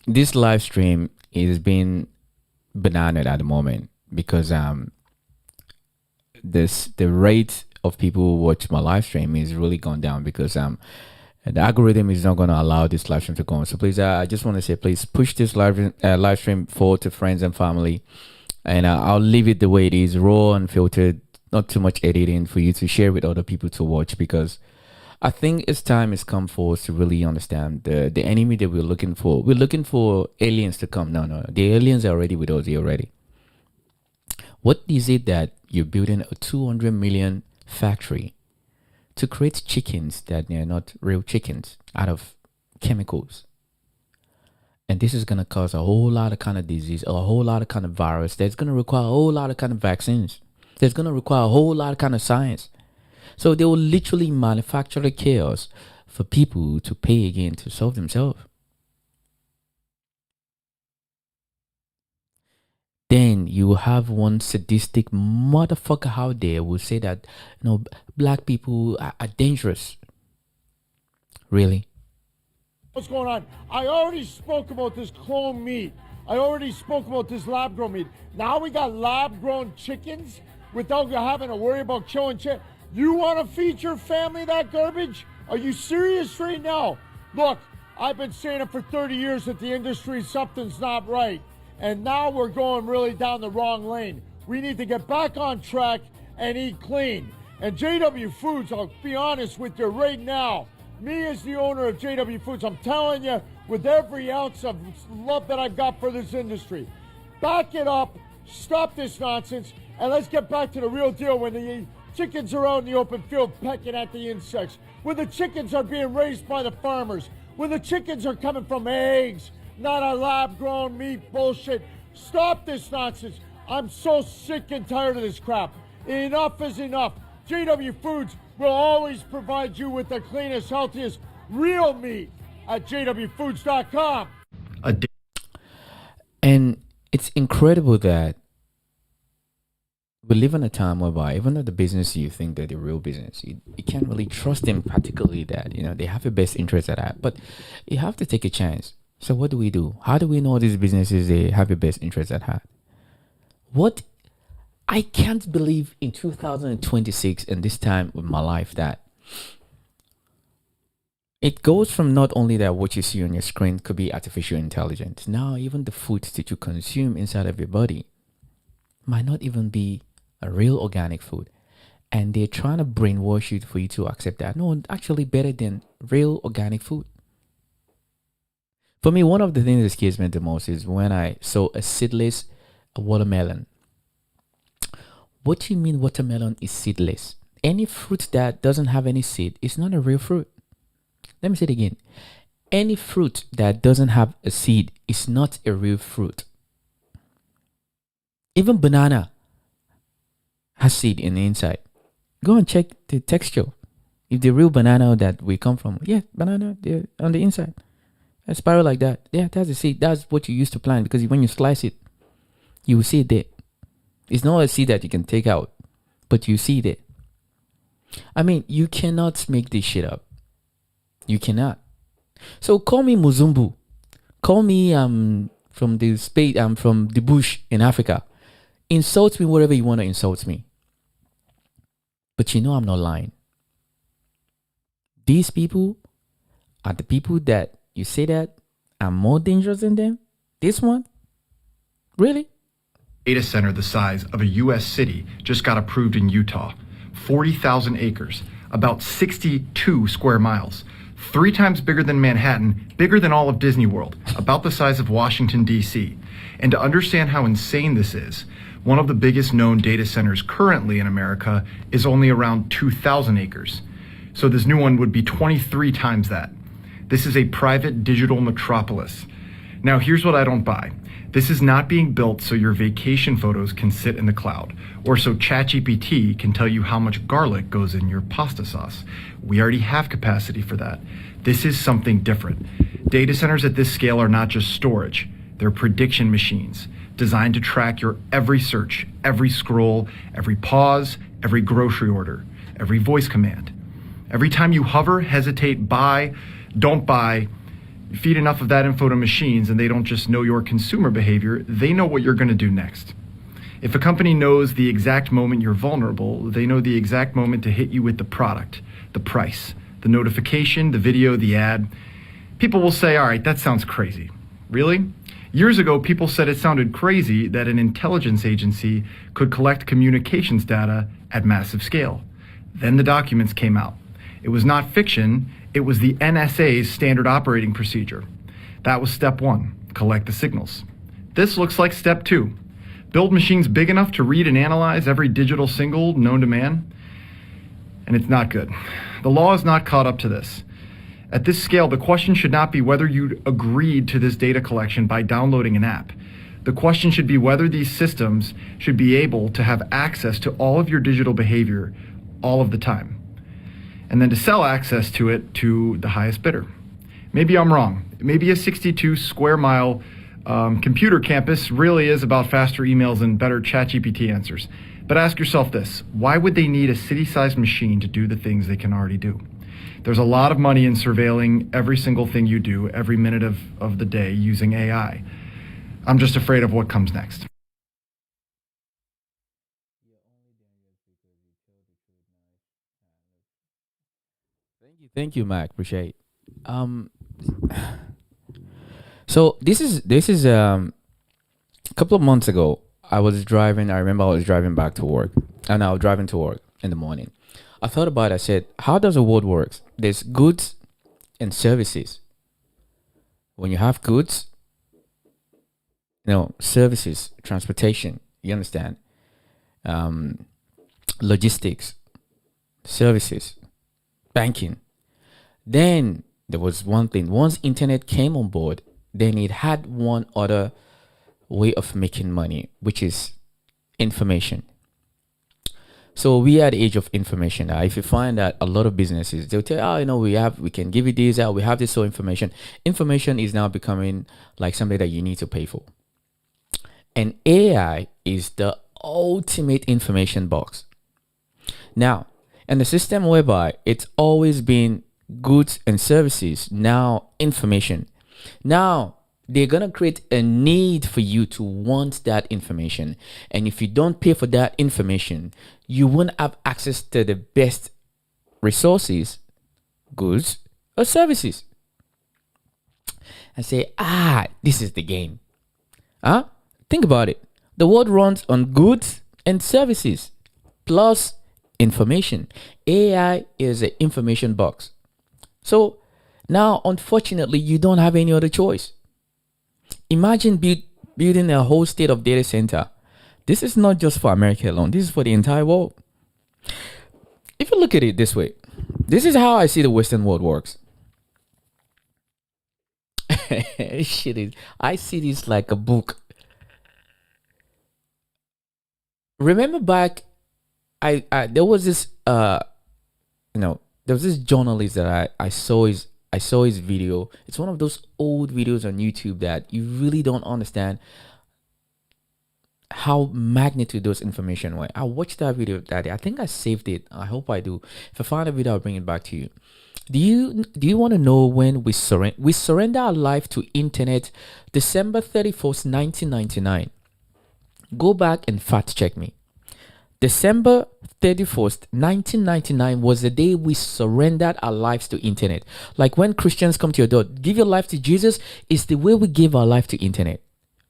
[SPEAKER 1] This live stream is being bananaed at the moment because the rate of people who watch my live stream is really gone down because the algorithm is not going to allow this live stream to go on. So please, I just want to say, please push this live stream forward to friends and family, and I'll leave it the way it is, raw, unfiltered, not too much editing, for you to share with other people to watch, because I think it's time has come for us to really understand the enemy that we're looking for. We're looking for aliens to come. No. The aliens are already with us. They're already. What is it that you're building a 200 million factory to create chickens that they're not real chickens out of chemicals? And this is going to cause a whole lot of kind of disease, a whole lot of kind of virus. That's going to require a whole lot of kind of vaccines. That's going to require a whole lot of kind of science. So they will literally manufacture the chaos for people to pay again to solve themselves. Then you have one sadistic motherfucker out there who will say that, black people are dangerous. Really?
[SPEAKER 23] What's going on? I already spoke about this clone meat. I already spoke about this lab-grown meat. Now we got lab-grown chickens without having to worry about killing chickens. You want to feed your family that garbage? Are you serious right now? Look, I've been saying it for 30 years that the industry, something's not right. And now we're going really down the wrong lane. We need to get back on track and eat clean. And JW Foods, I'll be honest with you right now, me as the owner of JW Foods, I'm telling you with every ounce of love that I've got for this industry, back it up, stop this nonsense, and let's get back to the real deal when the chickens are out in the open field pecking at the insects, when the chickens are being raised by the farmers, when the chickens are coming from eggs, not a lab-grown meat bullshit. Stop this nonsense. I'm so sick and tired of this crap. Enough is enough. JW Foods will always provide you with the cleanest, healthiest, real meat at jwfoods.com.
[SPEAKER 1] And it's incredible that we live in a time whereby even though the business you think they're the real business, you can't really trust them, particularly that they have your best interest at heart, but you have to take a chance. So what do? How do we know these businesses, they have your best interest at heart? What I can't believe in 2026 and this time of my life that it goes from not only that what you see on your screen could be artificial intelligence. Now even the foods that you consume inside of your body might not even be a real organic food, and they're trying to brainwash you for you to accept that. No, actually better than real organic food. For me, one of the things that scares me the most is when I saw a seedless watermelon. What do you mean watermelon is seedless? Any fruit that doesn't have any seed is not a real fruit. Let me say it again. Any fruit that doesn't have a seed is not a real fruit. Even banana has seed in the inside. Go and check the texture. If the real banana that we come from, banana on the inside, a spiral like that, that's a seed. That's what you used to plant, because when you slice it, you will see it there. It's not a seed that you can take out, but you see it. I mean, you cannot make this shit up. You cannot. So call me Muzumbu. Call me from the spade. I'm from the bush in Africa. Insult me whatever you want to insult me. But I'm not lying. These people are the people that you say that are more dangerous than them. This one? Really?
[SPEAKER 7] Data center the size of a U.S. city just got approved in Utah. 40,000 acres, about 62 square miles. 3 times bigger than Manhattan, bigger than all of Disney World, about the size of Washington, D.C. And to understand how insane this is, one of the biggest known data centers currently in America is only around 2,000 acres. So this new one would be 23 times that. This is a private digital metropolis. Now here's what I don't buy. This is not being built so your vacation photos can sit in the cloud, or so ChatGPT can tell you how much garlic goes in your pasta sauce. We already have capacity for that. This is something different. Data centers at this scale are not just storage, they're prediction machines designed to track your every search, every scroll, every pause, every grocery order, every voice command. Every time you hover, hesitate, buy, don't buy, you feed enough of that info to machines and they don't just know your consumer behavior, they know what you're going to do next. If a company knows the exact moment you're vulnerable, they know the exact moment to hit you with the product, the price, the notification, the video, the ad. People will say, all right, that sounds crazy. Really? Years ago, people said it sounded crazy that an intelligence agency could collect communications data at massive scale. Then the documents came out. It was not fiction, it was the NSA's standard operating procedure. That was step one, collect the signals. This looks like step two, build machines big enough to read and analyze every digital signal known to man. And it's not good. The law is not caught up to this. At this scale, the question should not be whether you agreed to this data collection by downloading an app. The question should be whether these systems should be able to have access to all of your digital behavior all of the time, and then to sell access to it to the highest bidder. Maybe I'm wrong. Maybe a 62 square mile computer campus really is about faster emails and better ChatGPT answers. But ask yourself this, why would they need a city-sized machine to do the things they can already do? There's a lot of money in surveilling every single thing you do every minute of the day using AI. I'm just afraid of what comes next.
[SPEAKER 1] Thank you, Mac. Appreciate. So this is a couple of months ago. I remember I was driving back to work, and I was driving to work in the morning. I thought about it. I said, how does the world work? There's goods and services. When you have goods, services, transportation, you understand? Logistics, services, banking. Then there was one thing. Once internet came on board, then it had one other way of making money, which is information. So we are at the age of information. If you find that a lot of businesses, they'll tell you, we can give you this, we have this information. Information is now becoming like something that you need to pay for. And AI is the ultimate information box. Now, in the system whereby it's always been goods and services, now information. Now, they're going to create a need for you to want that information. And if you don't pay for that information, you won't have access to the best resources, goods, or services. And say, this is the game. Think about it. The world runs on goods and services plus information. AI is an information box. So now, unfortunately, you don't have any other choice. Imagine building a whole state of data center. This is not just for America alone. This is for the entire world. If you look at it this way, this is how I see the Western world works. I see this like a book. Remember back, there was this journalist that I saw his video. It's one of those old videos on YouTube that you really don't understand how magnitude those information were. I watched that video that day. I think I saved it. I hope I do. If I find a video, I'll bring it back to you. Do you want to know when we surrender our life to internet? December 31st, 1999. Go back and fact check me. December 31st, 1999 was the day we surrendered our lives to internet. Like when Christians come to your door, give your life to Jesus, it's the way we give our life to internet.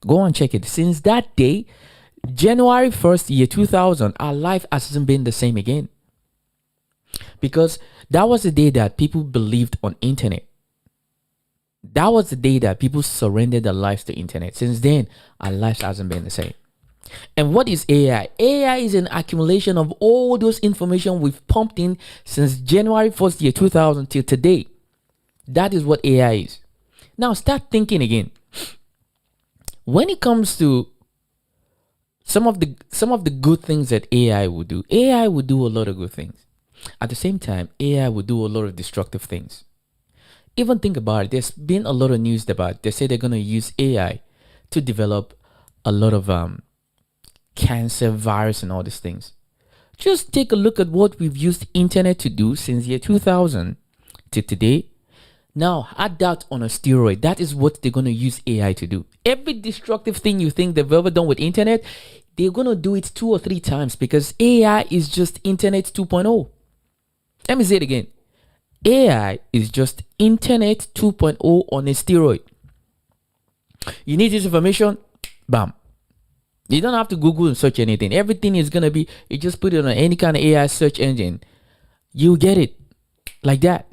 [SPEAKER 1] Go and check it. Since that day, January 1st, year 2000, our life hasn't been the same again. Because that was the day that people believed on internet. That was the day that people surrendered their lives to internet. Since then, our lives hasn't been the same. And what is AI? AI is an accumulation of all those information we've pumped in since January 1st, year 2000 till today. That is what AI is. Now start thinking again. When it comes to some of the good things that AI will do a lot of good things. At the same time, AI will do a lot of destructive things. Even think about it. There's been a lot of news about, they say they're going to use AI to develop a lot of cancer, virus, and all these things. Just take a look at what we've used internet to do since year 2000 to today. Now add that on a steroid. That is what they're going to use AI to do. Every destructive thing you think they've ever done with internet, they're going to do it 2 or 3 times, because AI is just internet 2.0. Let me say it again. AI is just internet 2.0 on a steroid. You need this information? Bam. You don't have to Google and search anything. Everything is going to be, you just put it on any kind of AI search engine. You get it like that.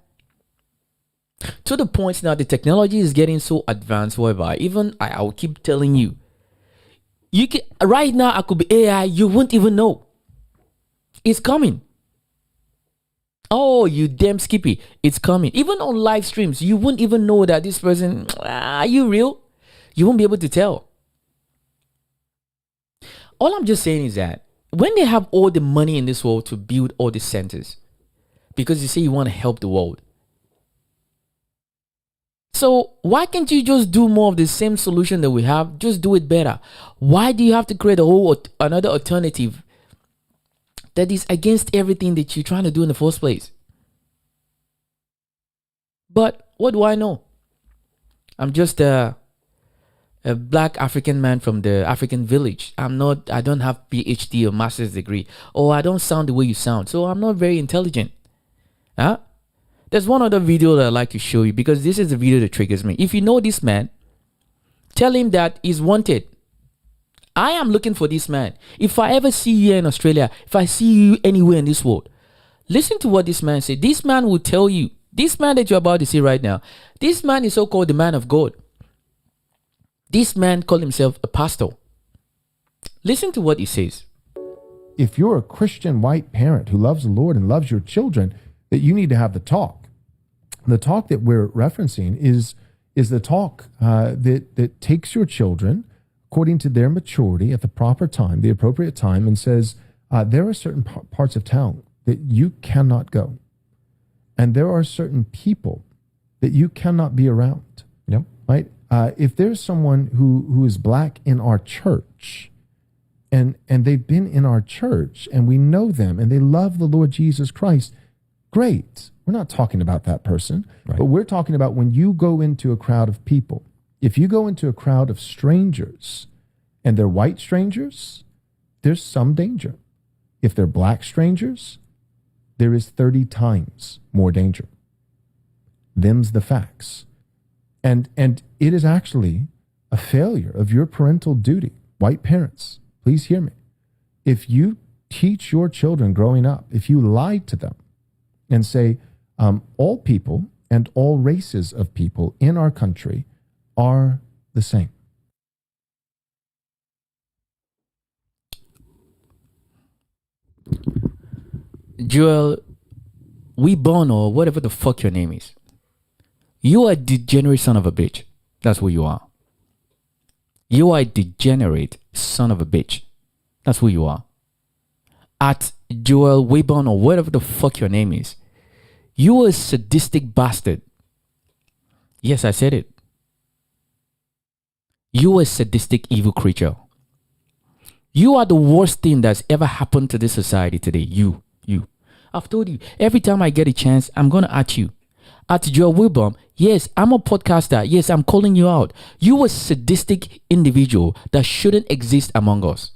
[SPEAKER 1] To the point now, the technology is getting so advanced whereby even I will keep telling you, you can, right now I could be AI, you won't even know. It's coming. Oh, you damn Skippy, it's coming. Even on live streams, you won't even know that this person, are you real? You won't be able to tell. All I'm just saying is that when they have all the money in this world to build all these centers, because you say you want to help the world, so why can't you just do more of the same solution that we have? Just do it better. Why do you have to create another alternative that is against everything that you're trying to do in the first place? But what do I know? I'm just a black African man from the African village. I don't have PhD or master's degree. Or I don't sound the way you sound. So I'm not very intelligent. Huh? There's one other video that I'd like to show you, because this is the video that triggers me. If you know this man, tell him that he's wanted. I am looking for this man. If I ever see you in Australia, if I see you anywhere in this world, listen to what this man said. This man will tell you, this man that you're about to see right now, this man is so-called the man of God. This man called himself a pastor. Listen to what he says.
[SPEAKER 3] If you're a Christian white parent who loves the Lord and loves your children, that you need to have the talk. The talk that we're referencing is the talk that takes your children according to their maturity at the proper time, the appropriate time, and says there are certain parts of town that you cannot go, and there are certain people that you cannot be around.
[SPEAKER 10] Yep.
[SPEAKER 3] Right? If there's someone who is black in our church, and they've been in our church, and we know them, and they love the Lord Jesus Christ, great. We're not talking about that person, right. But we're talking about when you go into a crowd of people. If you go into a crowd of strangers and they're white strangers, there's some danger. If they're black strangers, there is 30 times more danger. Them's the facts. And it is actually a failure of your parental duty. White parents, please hear me. If you teach your children growing up, if you lie to them and say, all people and all races of people in our country are the same.
[SPEAKER 1] Joel Weborn, or whatever the fuck your name is, you are a degenerate son of a bitch. That's who you are. You are a degenerate son of a bitch. That's who you are. At Joel Weborn, or whatever the fuck your name is, you are a sadistic bastard. Yes, I said it. You are a sadistic evil creature. You are the worst thing that's ever happened to this society today. You. I've told you, every time I get a chance, I'm going to at you. At Joel Wilbur, yes, I'm a podcaster. Yes, I'm calling you out. You are a sadistic individual that shouldn't exist among us.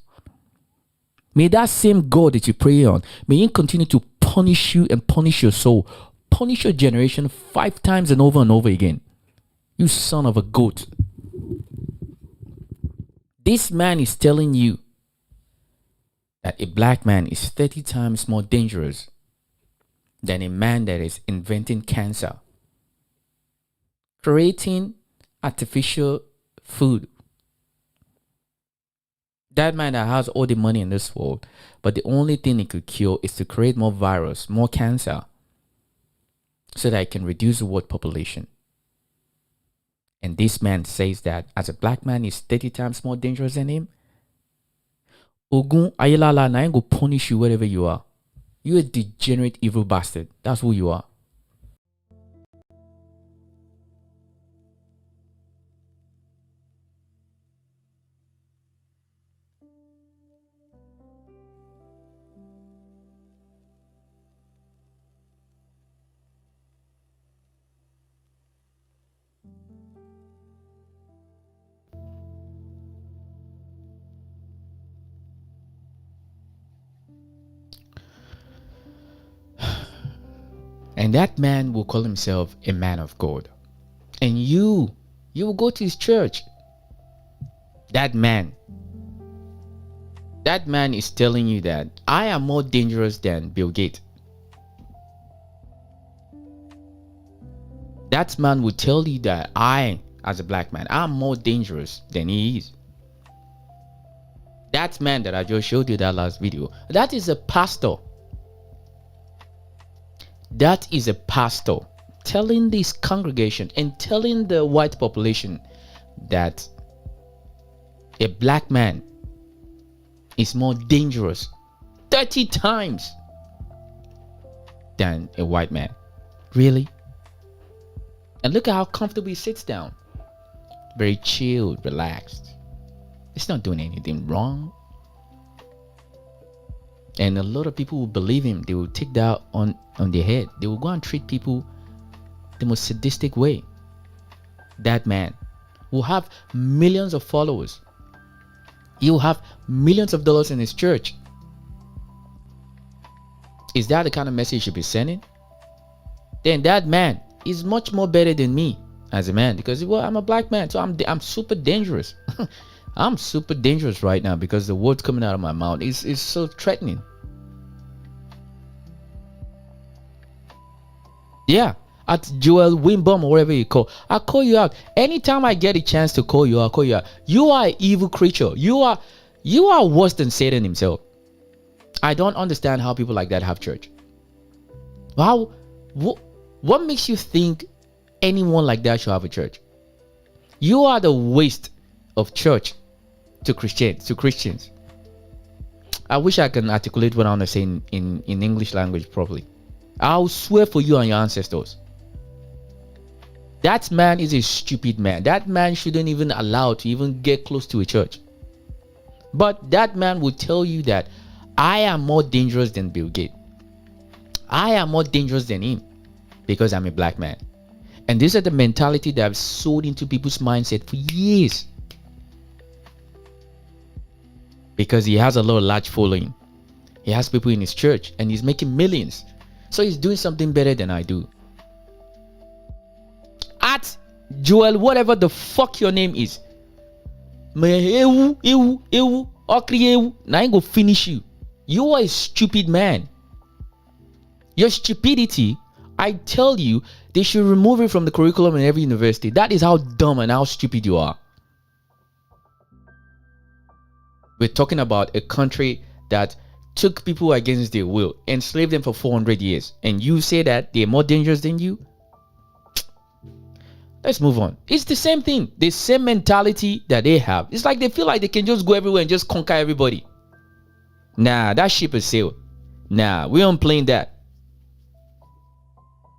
[SPEAKER 1] May that same God that you pray on, may He continue to punish you and punish your soul. Punish your generation 5 times and over again. You son of a goat. This man is telling you that a black man is 30 times more dangerous than a man that is inventing cancer, creating artificial food. That man that has all the money in this world, but the only thing he could cure is to create more virus, more cancer, so that it can reduce the world population. And this man says that as a black man is 30 times more dangerous than him. Ogun Ayelala na go punish you wherever you are. You're a degenerate evil bastard. That's who you are. And that man will call himself a man of God. And you will go to his church. That man is telling you that I am more dangerous than Bill Gates. That man will tell you that I, as a black man, I'm more dangerous than he is. That man that I just showed you that last video, that is a pastor. That is a pastor telling this congregation and telling the white population that a black man is more dangerous 30 times than a white man. Really? And look at how comfortable he sits down. Very chilled, relaxed. It's not doing anything wrong. And a lot of people will believe him. They will take that on their head. They will go and treat people the most sadistic way. That man will have millions of followers. He will have millions of dollars in his church. Is that the kind of message you should be sending? Then that man is much more better than me as a man, because well, I'm a black man, so I'm super dangerous. I'm super dangerous right now because the words coming out of my mouth is so threatening. Yeah, at Joel Wimbom or whatever you call, I call you out. Anytime I get a chance to call you, I'll call you out. You are an evil creature. You are worse than Satan himself. I don't understand how people like that have church. What makes you think anyone like that should have a church? You are the waste of church to Christians. I wish I can articulate what I want to say in English language properly. I'll swear for you and your ancestors. That man is a stupid man. That man shouldn't even allow to even get close to a church. But that man will tell you that I am more dangerous than Bill Gates. I am more dangerous than him because I'm a black man. And these are the mentality that I've sold into people's mindset for years. Because he has a lot of large following. He has people in his church and he's making millions. So he's doing something better than I do. At Joel, whatever the fuck your name is, now I go finish you. You are a stupid man. Your stupidity, I tell you, they should remove it from the curriculum in every university. That is how dumb and how stupid you are. We're talking about a country that took people against their will, enslaved them for 400 years, and you say that they're more dangerous than you? Let's move on. It's the same thing. The same mentality that they have. It's like they feel like they can just go everywhere and just conquer everybody. Nah, that ship is sailed. Nah, we aren't playing that.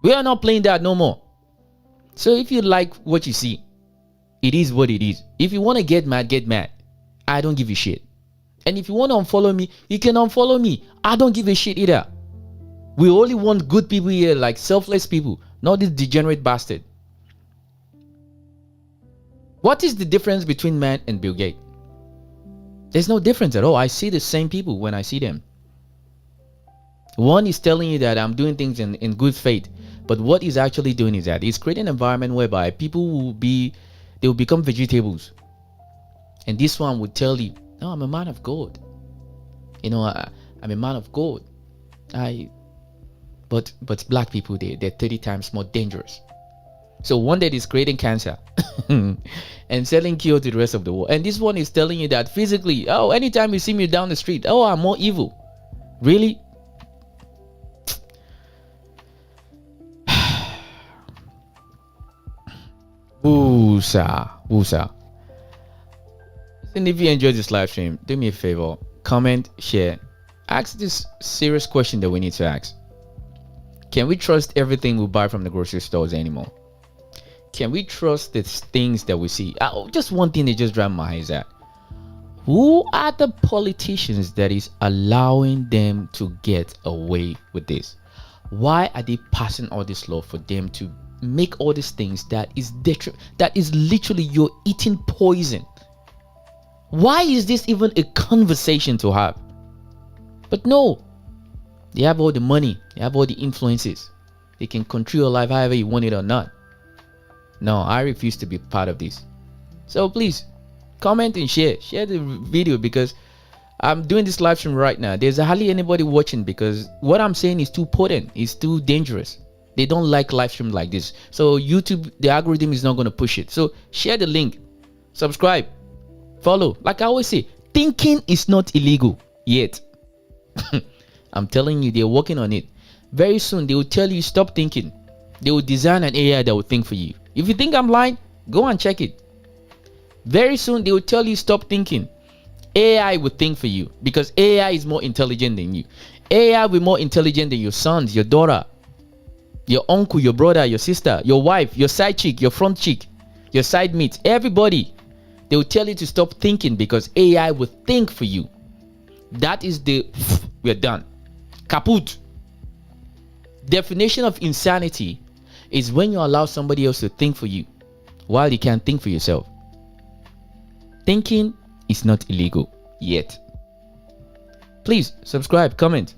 [SPEAKER 1] We are not playing that no more. So if you like what you see, it is what it is. If you want to get mad, get mad. I don't give a shit. And if you want to unfollow me, you can unfollow me. I don't give a shit either. We only want good people here, like selfless people, not this degenerate bastard. What is the difference between man and Bill Gates? There's no difference at all. I see the same people when I see them. One is telling you that I'm doing things in good faith, but what he's actually doing is that he's creating an environment whereby people will become vegetables. And this one would tell you, no, I'm a man of God. You know, I'm a man of God. But black people, they're 30 times more dangerous. So one that is creating cancer and selling cure to the rest of the world. And this one is telling you that physically, oh, anytime you see me down the street, oh, I'm more evil. Really? Woosa. And if you enjoyed this live stream, do me a favor, comment, share, ask this serious question that we need to ask. Can we trust everything we buy from the grocery stores anymore? Can we trust the things that we see? Just one thing that just drives my eyes at. Who are the politicians that is allowing them to get away with this? Why are they passing all this law for them to make all these things that is literally you're eating poison? Why is this even a conversation to have? But no, they have all the money, they have all the influences, they can control your life however you want it or not. No, I refuse to be part of this. So please comment and share the video, because I'm doing this live stream right now. There's hardly anybody watching because what I'm saying is too potent, it's too dangerous. They don't like live stream like this. So YouTube, the algorithm is not going to push it. So share the link, subscribe, follow. Like I always say, thinking is not illegal yet. I'm telling you, they're working on it. Very soon they will tell you stop thinking. They will design an AI that will think for you. If you think I'm lying, go and check it. Very soon they will tell you stop thinking. AI will think for you because AI is more intelligent than you. AI will be more intelligent than your sons, your daughter, your uncle, your brother, your sister, your wife, your side chick, your front chick, your side mate, everybody. They will tell you to stop thinking because AI will think for you. That is we're done. Kaput. Definition of insanity is when you allow somebody else to think for you while you can't think for yourself. Thinking is not illegal yet. Please subscribe, comment.